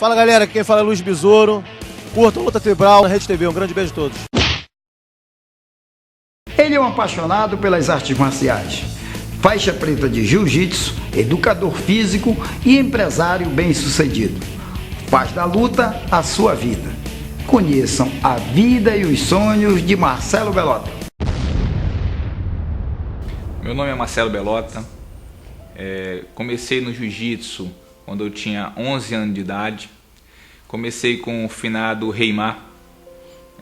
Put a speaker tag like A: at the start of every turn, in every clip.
A: Fala galera, quem fala é Luiz Besouro. Curtam Luta Tribal na Rede TV. Um grande beijo a todos.
B: Ele é um apaixonado pelas artes marciais, faixa preta de jiu-jitsu, educador físico e empresário bem-sucedido. Faz da luta a sua vida. Conheçam a vida e os sonhos de Marcelo Belota.
C: Meu nome é Marcelo Belota. Comecei no jiu-jitsu quando eu tinha 11 anos de idade. Comecei com o finado Reimar.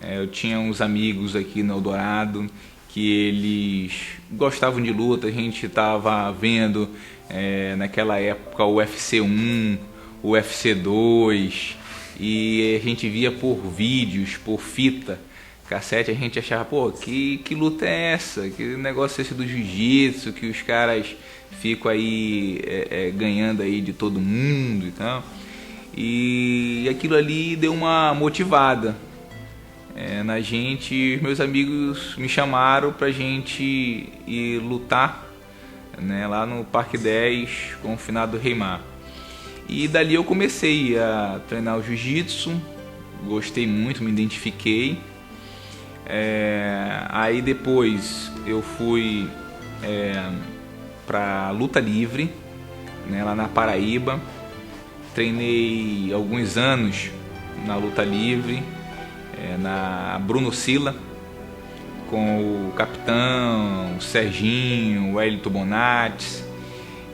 C: Eu tinha uns amigos aqui no Eldorado que eles gostavam de luta. A gente estava vendo naquela época o UFC 1, o UFC 2, e a gente via por vídeos, por fita cassete. A gente achava, pô, que luta é essa? Que negócio é esse do jiu-jitsu, que os caras ficam aí ganhando aí de todo mundo e tal. E aquilo ali deu uma motivada na gente. Meus amigos me chamaram pra gente ir lutar, né, lá no Parque 10 com o finado Reimar. E dali eu comecei a treinar o jiu-jitsu, gostei muito, me identifiquei. Aí depois eu fui pra luta livre, né, lá na Paraíba. Treinei alguns anos na luta livre, na Bruno Sila, com o capitão, o Serginho, o Wellington Bonates.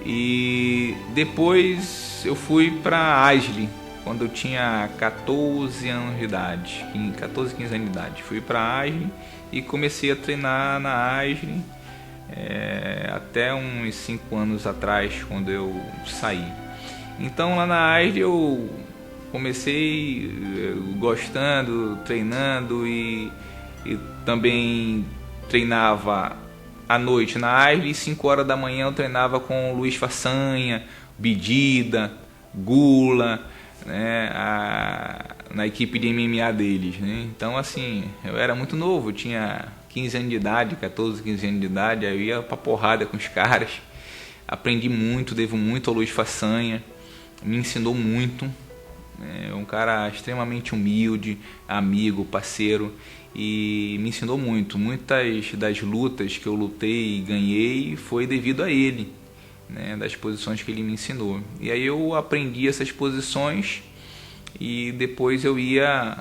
C: E depois eu fui para Asli, quando eu tinha 14 anos de idade, 14, 15 anos de idade. Fui para Asli e comecei a treinar na Asli até uns 5 anos atrás, quando eu saí. Então lá na Asli eu comecei gostando, treinando e também treinava à noite na Asli. E 5 horas da manhã eu treinava com o Luiz Façanha, Bedida, Gula, né, na equipe de MMA deles, né? Então assim, eu era muito novo, eu tinha 15 anos de idade, 14, 15 anos de idade. Aí eu ia pra porrada com os caras, aprendi muito, devo muito ao Luiz Façanha. Me ensinou muito, é um cara extremamente humilde, amigo, parceiro, e me ensinou muito. Muitas das lutas que eu lutei e ganhei foi devido a ele, né, das posições que ele me ensinou. E aí eu aprendi essas posições e depois eu ia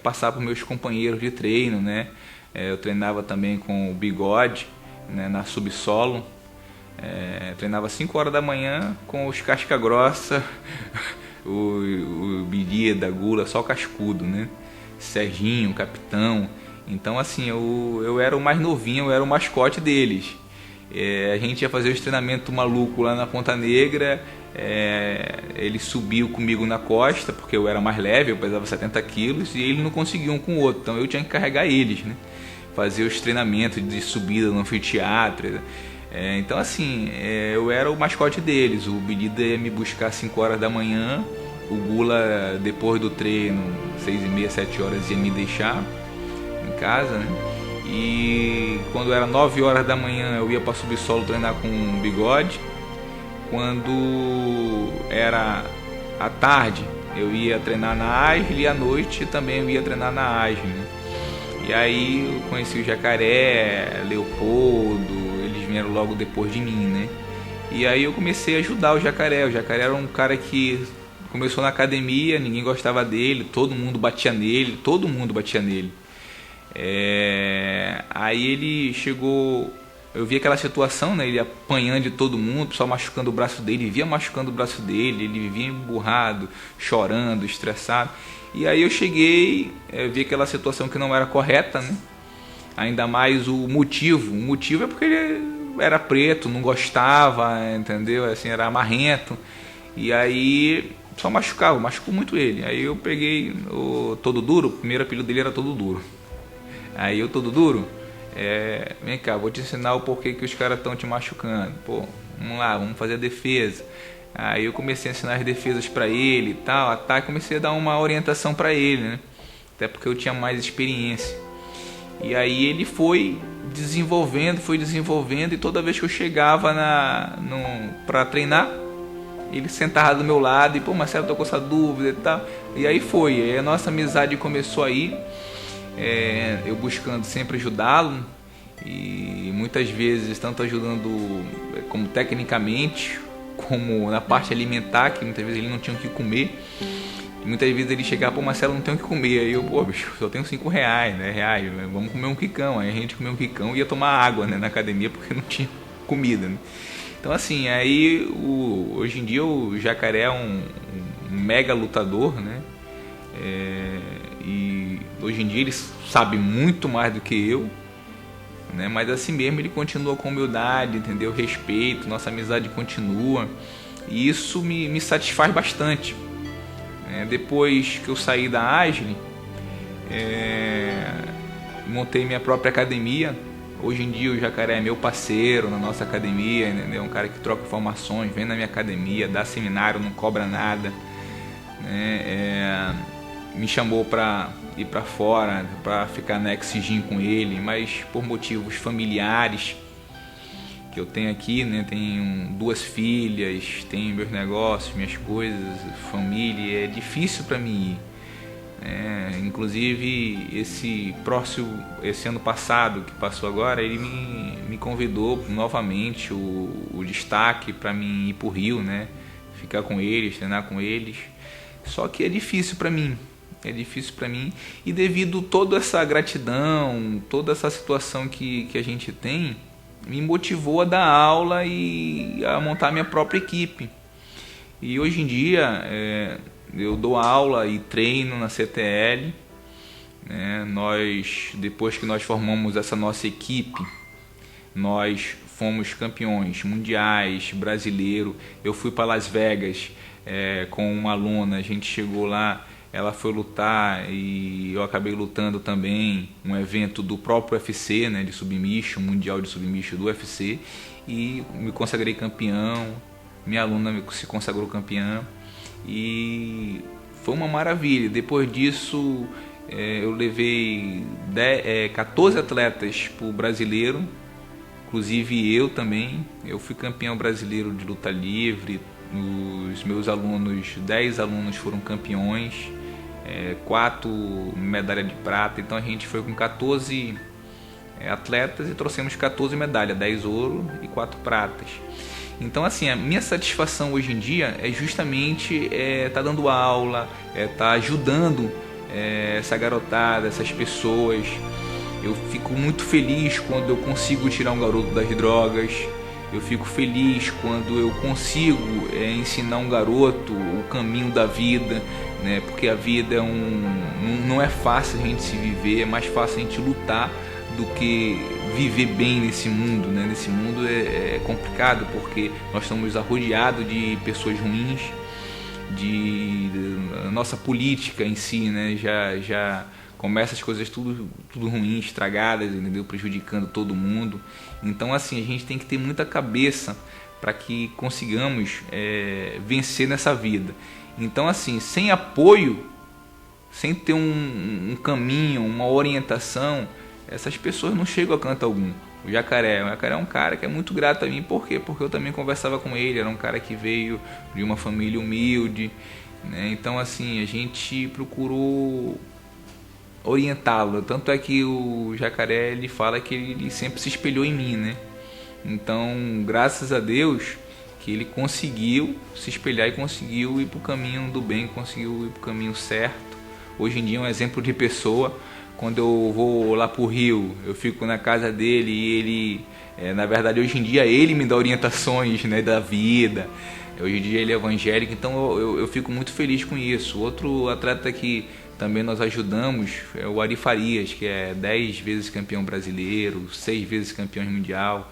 C: passar para os meus companheiros de treino, né? Eu treinava também com o Bigode, né, na subsolo. Treinava 5 horas da manhã com os casca grossa, o Bedida, Gula, só cascudo, né? Serginho, capitão. Então assim, eu era o mais novinho, eu era o mascote deles. A gente ia fazer os treinamentos maluco lá na Ponta Negra. Ele subiu comigo na costa, porque eu era mais leve, eu pesava 70 quilos, e ele não conseguia um com o outro, então eu tinha que carregar eles, né? Fazer os treinamentos de subida no anfiteatro. Então assim, eu era o mascote deles. O Bedida ia me buscar às 5 horas da manhã, o Gula depois do treino, 6h30, 7 horas, ia me deixar em casa, né? E quando era 9 horas da manhã eu ia para subsolo treinar com o Bigode. Quando era à tarde eu ia treinar na Asli, e à noite também eu ia treinar na Asli, né? E aí eu conheci o Jacaré, Leopoldo, eles vieram logo depois de mim, né? E aí eu comecei a ajudar o Jacaré. O Jacaré era um cara que começou na academia, ninguém gostava dele, todo mundo batia nele. Aí ele chegou, eu vi aquela situação, né? Ele apanhando de todo mundo, só machucando o braço dele, vivia machucando o braço dele, ele vivia emburrado, chorando, estressado. E aí eu cheguei, vi aquela situação que não era correta, né? Ainda mais o motivo é porque ele era preto, não gostava, entendeu? Assim, era marrento. E aí só machucou muito ele. Aí eu peguei o Todo Duro, o primeiro apelido dele era Todo Duro. Aí o Todo Duro, vem cá, vou te ensinar o porquê que os caras estão te machucando. Pô, vamos lá, vamos fazer a defesa. Aí eu comecei a ensinar as defesas para ele e tal, ataque, comecei a dar uma orientação para ele, né? Até porque eu tinha mais experiência. E aí ele foi desenvolvendo, e toda vez que eu chegava para treinar, ele sentava do meu lado e, pô, Marcelo, tô com essa dúvida e tal. E aí foi, aí a nossa amizade começou aí, eu buscando sempre ajudá-lo, e muitas vezes tanto ajudando como tecnicamente, como na parte alimentar, que muitas vezes ele não tinha o que comer. E muitas vezes ele chegava, pô, Marcelo, não tem o que comer. Aí eu, pô, bicho, só tenho 5 reais, né, vamos comer um quicão. Aí a gente comeu um quicão e ia tomar água, né, na academia, porque não tinha comida, né. Então assim, aí hoje em dia o Jacaré é um mega lutador, né, e hoje em dia ele sabe muito mais do que eu, né, mas assim mesmo ele continua com humildade, entendeu? Respeito, nossa amizade continua, e isso me satisfaz bastante. Depois que eu saí da Agile, montei minha própria academia. Hoje em dia o Jacaré é meu parceiro na nossa academia, entendeu? Um cara que troca informações, vem na minha academia, dá seminário, não cobra nada, né? Me chamou para ir para fora, para ficar na Exigim com ele, mas por motivos familiares que eu tenho aqui, né? Tenho 2 filhas, tenho meus negócios, minhas coisas, família, é difícil para mim ir. Inclusive esse ano passado que passou agora, ele me convidou novamente o destaque para mim ir para o Rio, né? Ficar com eles, treinar com eles. Só que é difícil para mim. E devido a toda essa gratidão, toda essa situação que a gente tem, me motivou a dar aula e a montar minha própria equipe. E hoje em dia eu dou aula e treino na CTL, né? Depois que nós formamos essa nossa equipe, nós fomos campeões mundiais, brasileiro. Eu fui para Las Vegas com uma aluna, a gente chegou lá, ela foi lutar e eu acabei lutando também, um evento do próprio UFC, né, de submission, mundial de submission do UFC, e me consagrei campeão, minha aluna se consagrou campeã, e foi uma maravilha. Depois disso eu levei 14 atletas para o brasileiro, inclusive eu também. Eu fui campeão brasileiro de luta livre, os meus alunos, 10 alunos foram campeões, 4 medalhas de prata. Então a gente foi com 14 atletas e trouxemos 14 medalhas, 10 ouro e 4 pratas. Então assim, a minha satisfação hoje em dia é justamente tá dando aula, tá ajudando essa garotada, essas pessoas. Eu fico muito feliz quando eu consigo tirar um garoto das drogas. Eu fico feliz quando eu consigo ensinar um garoto o caminho da vida, né? Porque a vida não é fácil a gente se viver, é mais fácil a gente lutar do que viver bem nesse mundo, né? Nesse mundo é complicado porque nós estamos arrodeados de pessoas ruins, a nossa política em si, né? Já começa as coisas tudo ruins, estragadas, entendeu? Prejudicando todo mundo. Então assim, a gente tem que ter muita cabeça para que consigamos vencer nessa vida. Então assim, sem apoio, sem ter um caminho, uma orientação, essas pessoas não chegam a canto algum. O Jacaré é um cara que é muito grato a mim. Por quê? Porque eu também conversava com ele, era um cara que veio de uma família humilde, né? Então assim, a gente procurou orientá-lo. Tanto é que o Jacaré, ele fala que ele sempre se espelhou em mim, né? Então, graças a Deus que ele conseguiu se espelhar e conseguiu ir para o caminho do bem, conseguiu ir para o caminho certo. Hoje em dia é um exemplo de pessoa. Quando eu vou lá para o Rio, eu fico na casa dele e ele, na verdade, hoje em dia ele me dá orientações, né, da vida. Hoje em dia ele é evangélico, então eu fico muito feliz com isso. Outro atleta que também nós ajudamos é o Ari Farias, que é 10 vezes campeão brasileiro, 6 vezes campeão mundial.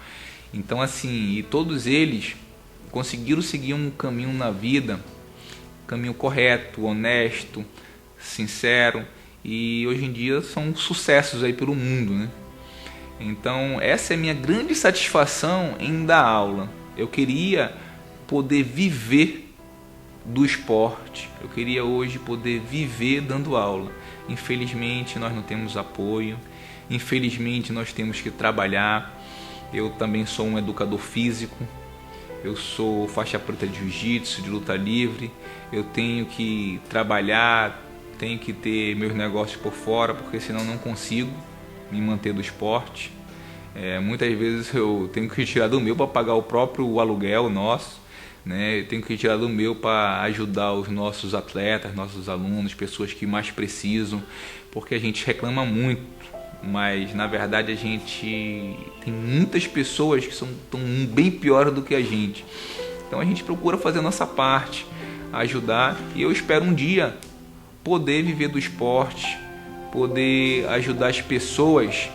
C: Então assim, e todos eles conseguiram seguir um caminho na vida, caminho correto, honesto, sincero, e hoje em dia são sucessos aí pelo mundo, né? Então essa é a minha grande satisfação em dar aula. Eu queria poder viver do esporte, eu queria hoje poder viver dando aula. Infelizmente nós não temos apoio, infelizmente nós temos que trabalhar. Eu também sou um educador físico, eu sou faixa preta de jiu-jitsu, de luta livre, eu tenho que trabalhar, tenho que ter meus negócios por fora, porque senão não consigo me manter do esporte. Muitas vezes eu tenho que retirar do meu para pagar o próprio aluguel nosso, né? Eu tenho que retirar do meu para ajudar os nossos atletas, nossos alunos, pessoas que mais precisam, porque a gente reclama muito, mas na verdade a gente tem muitas pessoas que estão bem piores do que a gente. Então a gente procura fazer a nossa parte, ajudar, e eu espero um dia poder viver do esporte, poder ajudar as pessoas,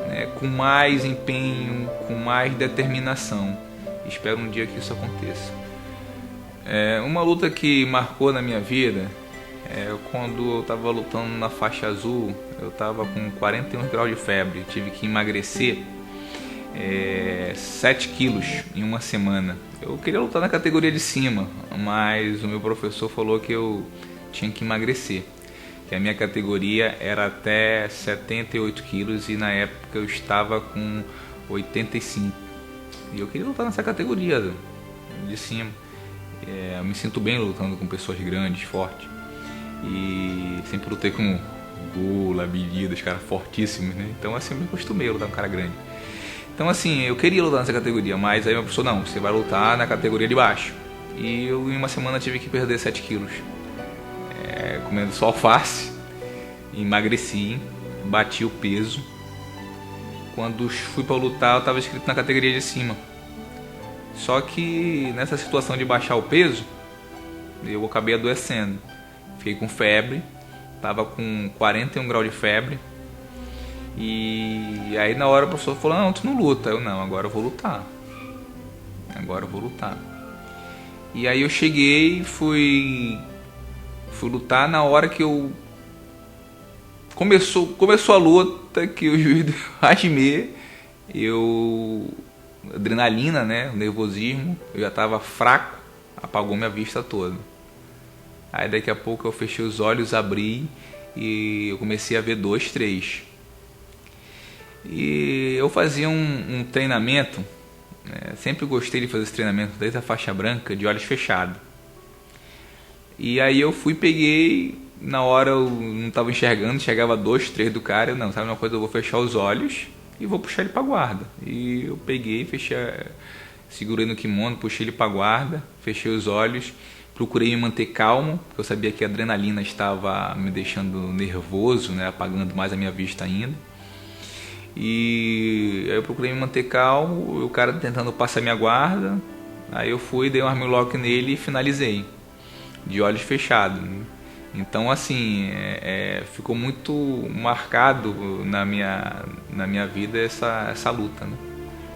C: né, com mais empenho, com mais determinação. Espero um dia que isso aconteça. Uma luta que marcou na minha vida quando eu estava lutando na faixa azul. Eu estava com 41 graus de febre, tive que emagrecer 7 quilos em uma semana. Eu queria lutar na categoria de cima, mas o meu professor falou que eu tinha que emagrecer, que a minha categoria era até 78 quilos e na época eu estava com 85. E eu queria lutar nessa categoria de cima. Eu me sinto bem lutando com pessoas grandes, fortes. E sempre lutei com Gula, Medida, os caras fortíssimos, né? Então assim, eu me acostumei a lutar com um cara grande. Então assim, eu queria lutar nessa categoria, mas aí meu professor, não, você vai lutar na categoria de baixo. E eu em uma semana tive que perder 7 quilos. Comendo só alface, emagreci, bati o peso. Quando fui para lutar, eu estava inscrito na categoria de cima. Só que nessa situação de baixar o peso, eu acabei adoecendo. Fiquei com febre, estava com 41 graus de febre. E aí na hora o professor falou, não, tu não luta. Eu, não, agora eu vou lutar. E aí eu cheguei, fui lutar. Na hora que eu começou a luta, que o juiz deu Rasmê, adrenalina, né, o nervosismo, eu já estava fraco, apagou minha vista toda. Aí daqui a pouco eu fechei os olhos, abri e eu comecei a ver 2, 3. E eu fazia um treinamento, né, sempre gostei de fazer esse treinamento desde a faixa branca, de olhos fechados. E aí eu peguei, na hora eu não estava enxergando, chegava 2, 3 do cara, eu não, sabe uma coisa, eu vou fechar os olhos e vou puxar ele para guarda. E eu peguei, fechei, segurei no kimono, puxei ele para guarda, fechei os olhos, procurei me manter calmo, porque eu sabia que a adrenalina estava me deixando nervoso, né, apagando mais a minha vista ainda. E aí eu procurei me manter calmo, o cara tentando passar minha guarda, aí eu dei um armlock nele e finalizei, de olhos fechados. Então assim, ficou muito marcado na minha vida essa luta, né?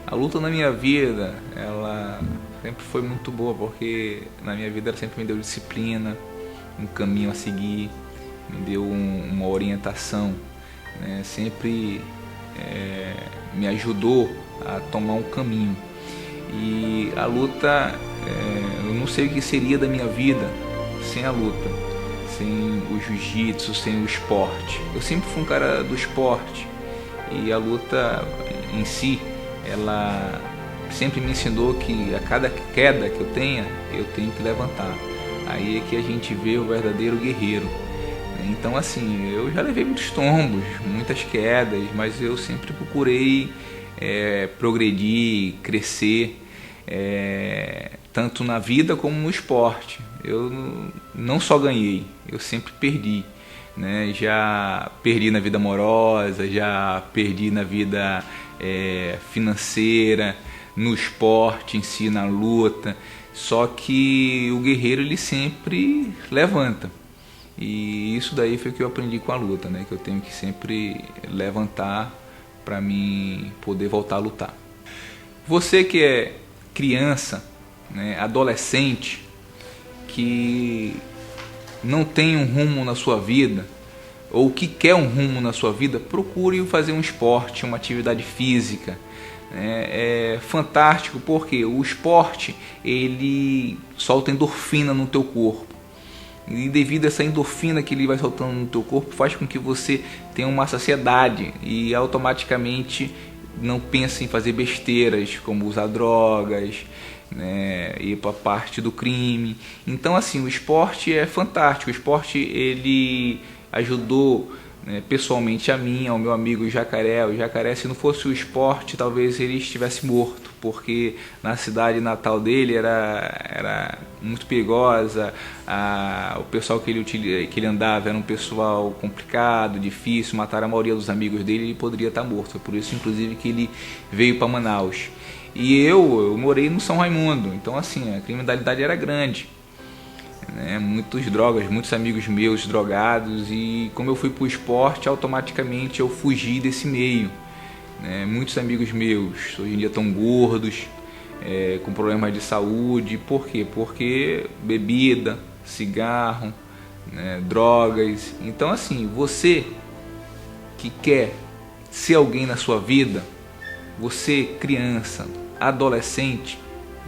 C: A luta na minha vida, ela sempre foi muito boa, porque na minha vida ela sempre me deu disciplina, um caminho a seguir, me deu uma orientação, né? Sempre me ajudou a tomar um caminho. E a luta, eu não sei o que seria da minha vida sem a luta, sem o jiu-jitsu, sem o esporte. Eu sempre fui um cara do esporte, e a luta em si, ela sempre me ensinou que a cada queda que eu tenho que levantar. Aí é que a gente vê o verdadeiro guerreiro. Então assim, eu já levei muitos tombos, muitas quedas, mas eu sempre procurei progredir, crescer, tanto na vida como no esporte. Eu não só ganhei, eu sempre perdi, né? Já perdi na vida amorosa, já perdi na vida financeira, no esporte em si, na luta. Só que o guerreiro, ele sempre levanta. E isso daí foi o que eu aprendi com a luta, né? Que eu tenho que sempre levantar para mim poder voltar a lutar. Você que é criança, né, adolescente, que não tem um rumo na sua vida, ou que quer um rumo na sua vida, procure fazer um esporte, uma atividade física. É fantástico, porque o esporte, ele solta endorfina no teu corpo. E devido a essa endorfina que ele vai soltando no teu corpo, faz com que você tenha uma saciedade e automaticamente não pense em fazer besteiras, como usar drogas, né, ir para a parte do crime. Então, assim, o esporte é fantástico. O esporte, ele ajudou, né, pessoalmente a mim, ao meu amigo Jacaré. O Jacaré, se não fosse o esporte, talvez ele estivesse morto, porque na cidade natal dele era muito perigosa. O pessoal que ele andava era um pessoal complicado, difícil, mataram a maioria dos amigos dele, ele poderia estar morto. Foi por isso, inclusive, que ele veio para Manaus. E eu morei no São Raimundo, então, assim, a criminalidade era grande, né? Muitas drogas, muitos amigos meus drogados, e como eu fui para o esporte, automaticamente eu fugi desse meio, né? Muitos amigos meus hoje em dia estão gordos, com problemas de saúde. Por quê? Porque bebida, cigarro, né, drogas. Então, assim, você que quer ser alguém na sua vida, você, criança, adolescente,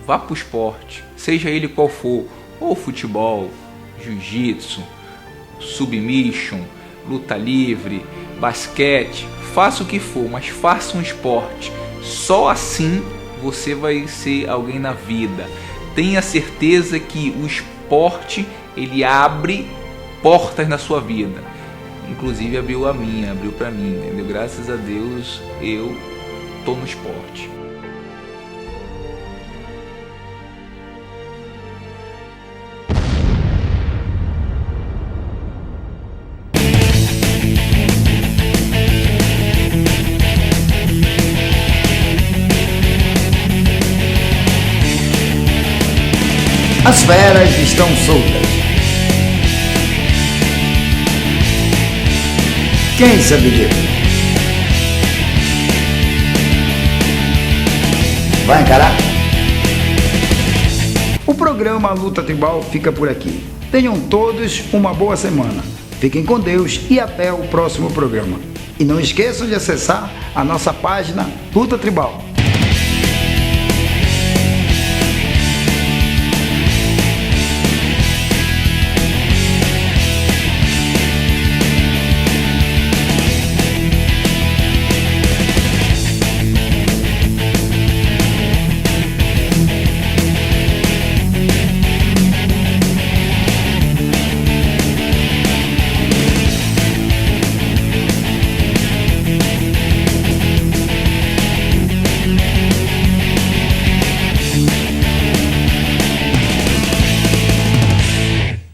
C: vá para o esporte, seja ele qual for, ou futebol, jiu-jitsu, submission, luta livre, basquete, faça o que for, mas faça um esporte. Só assim você vai ser alguém na vida. Tenha certeza que o esporte, ele abre portas na sua vida. Inclusive abriu a minha, abriu para mim, entendeu? Graças a Deus eu tô no esporte.
B: As feras estão soltas. Quem sabe disso? Vai encarar? O programa Luta Tribal fica por aqui. Tenham todos uma boa semana. Fiquem com Deus e até o próximo programa. E não esqueçam de acessar a nossa página Luta Tribal.